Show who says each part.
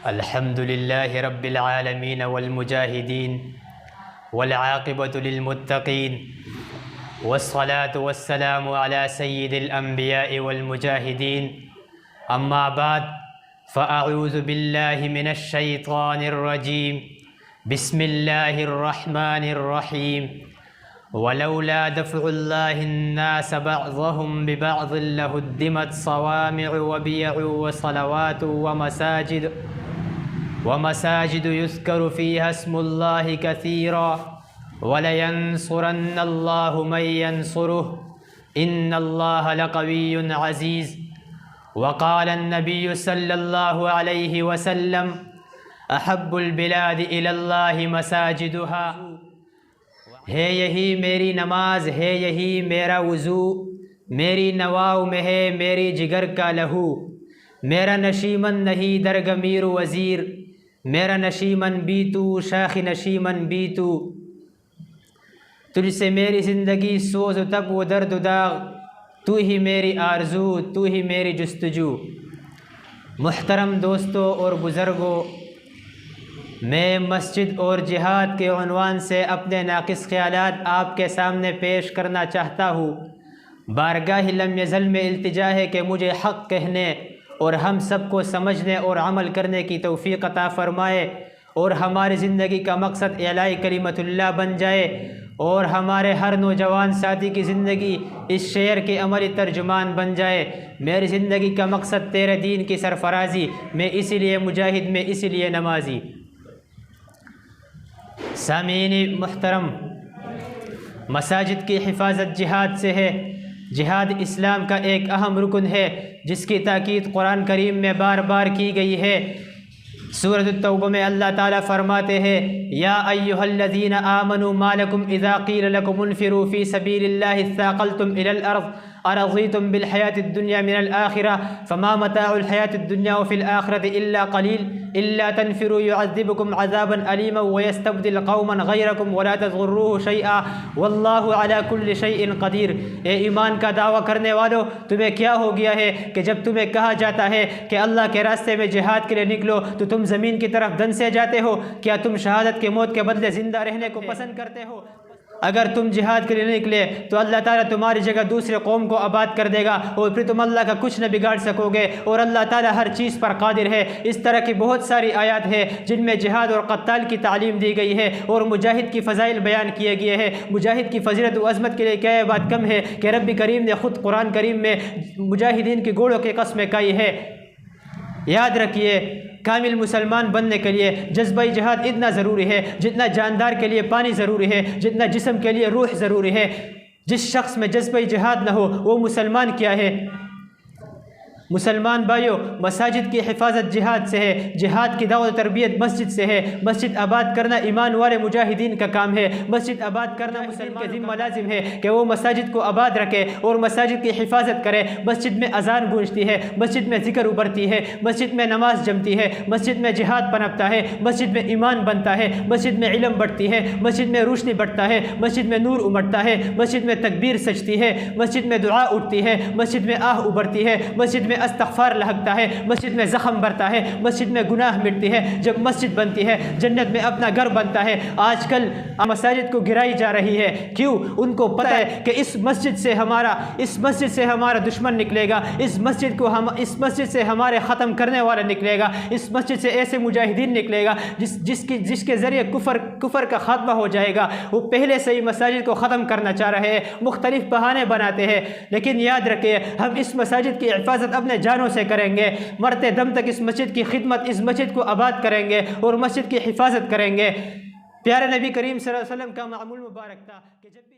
Speaker 1: الحمد لله رب العالمين والمجاهدين والعاقبة للمتقين والصلاة والسلام على سيد الأنبياء والمجاهدين أما بعد فأعوذ بالله من الشيطان الرجيم بسم الله الرحمن الرحيم ولولا دفع الله الناس بعضهم ببعض لهدمت صوامع وبيع وصلوات ومساجد يذكر فيها اسم الله كثيرا ولينصرن الله من ينصره إن الله لقوي عزيز وقال النبي صلى الله عليه وسلم أحب البلاد إلى الله مساجدها ہے یہی میری نماز، ہے یہی میرا وضو، میری نواؤ میں ہے میری جگر کا لہو، میرا نشیمن نہیں درگ میر وزیر، میرا نشیمن بھی تو شاخ نشیمن بھی تو، تجھ سے میری زندگی سوز و تب و درد و داغ، تو ہی میری آرزو، تو ہی میری جستجو۔ محترم دوستوں اور بزرگوں، میں مسجد اور جہاد کے عنوان سے اپنے ناقص خیالات آپ کے سامنے پیش کرنا چاہتا ہوں۔ بارگاہ لم یزل میں التجا ہے کہ مجھے حق کہنے اور ہم سب کو سمجھنے اور عمل کرنے کی توفیق عطا فرمائے، اور ہماری زندگی کا مقصد اعلاء کلمت اللہ بن جائے، اور ہمارے ہر نوجوان ساتھی کی زندگی اس شعر کے عملی ترجمان بن جائے۔ میری زندگی کا مقصد تیرے دین کی سرفرازی، میں اسی لیے مجاہد، میں اسی لیے نمازی۔ سامعین محترم، مساجد کی حفاظت جہاد سے ہے۔ جہاد اسلام کا ایک اہم رکن ہے جس کی تاکید قرآن کریم میں بار بار کی گئی ہے۔ سورۃ التوبہ میں اللہ تعالیٰ فرماتے ہیں یا ایھا الذین آمنوا ما لکم اذا قیل لکم انفروا فی سبیل اللہ اثاقلتم الی الارض ارضیتم بالحیاۃ الدنیا من الآخرہ فما متاع الحیاۃ الدنیا وفی الآخرۃ الا قلیل الا تنفروا يعذبکم عذابا علیما ویستبدل قوما غیرکم ولا تضروه شیئا واللہ علی کل شیء قدیر۔ اے ایمان کا دعویٰ کرنے والو، تمہیں کیا ہو گیا ہے کہ جب تمہیں کہا جاتا ہے کہ اللہ کے راستے میں جہاد کے لیے نکلو تو تم زمین کی طرف دھنسے جاتے ہو؟ کیا تم شہادت کے موت کے بدلے زندہ رہنے کو پسند کرتے ہو؟ اگر تم جہاد کے لیے نکلے تو اللہ تعالیٰ تمہاری جگہ دوسرے قوم کو آباد کر دے گا، اور پھر تم اللہ کا کچھ نہ بگاڑ سکو گے، اور اللہ تعالیٰ ہر چیز پر قادر ہے۔ اس طرح کی بہت ساری آیات ہیں جن میں جہاد اور قتال کی تعلیم دی گئی ہے، اور مجاہد کی فضائل بیان کیے گئے ہیں۔ مجاہد کی فضیلت و عظمت کے لیے کیا یہ بات کم ہے کہ رب کریم نے خود قرآن کریم میں مجاہدین کی گوڑوں کی قسمیں کہی ہے۔ یاد رکھیے، کامل مسلمان بننے کے لیے جذبہ جہاد اتنا ضروری ہے جتنا جاندار کے لیے پانی ضروری ہے، جتنا جسم کے لیے روح ضروری ہے۔ جس شخص میں جذبہ جہاد نہ ہو وہ مسلمان کیا ہے؟ مسلمان بھائیو، مساجد کی حفاظت جہاد سے ہے، جہاد کی دعوت و تربیت مسجد سے ہے۔ مسجد آباد کرنا ایمان والے مجاہدین کا کام ہے۔ مسجد آباد کرنا مسلمان کے ذمہ لازم ہے کہ وہ مساجد کو آباد رکھے اور مساجد کی حفاظت کرے۔ مسجد میں اذان گونجتی ہے، مسجد میں ذکر ابھرتی ہے، مسجد میں نماز جمتی ہے، مسجد میں جہاد پنپتا ہے، مسجد میں ایمان بنتا ہے، مسجد میں علم بڑھتی ہے، مسجد میں روشنی بڑھتا ہے، مسجد میں نور امڑتا ہے، مسجد میں تکبیر سجتی ہے، مسجد میں دعا اٹھتی ہے، مسجد میں آہ ابھرتی ہے، مسجد میں استغفار لہکتا ہے، مسجد میں زخم بھرتا ہے، مسجد میں گناہ مٹتی ہے۔ جب مسجد بنتی ہے جنت میں اپنا گھر بنتا ہے۔ آج کل مساجد کو گرائی جا رہی ہے، کیوں؟ ان کو پتہ ہے کہ اس مسجد سے ہمارا دشمن نکلے گا، اس مسجد سے ہمارے ختم کرنے والا نکلے گا، اس مسجد سے ایسے مجاہدین نکلے گا جس کے ذریعے کفر کا خاتمہ ہو جائے گا۔ وہ پہلے سے ہی مساجد کو ختم کرنا چاہ رہے ہیں، مختلف بہانے بناتے ہیں، لیکن یاد رکھیے ہم اس مساجد کی حفاظت اپنے جانوں سے کریں گے، مرتے دم تک اس مسجد کی خدمت، اس مسجد کو آباد کریں گے اور مسجد کی حفاظت کریں گے۔ پیارے نبی کریم صلی اللہ علیہ وسلم کا معمول مبارک تھا کہ جب بھی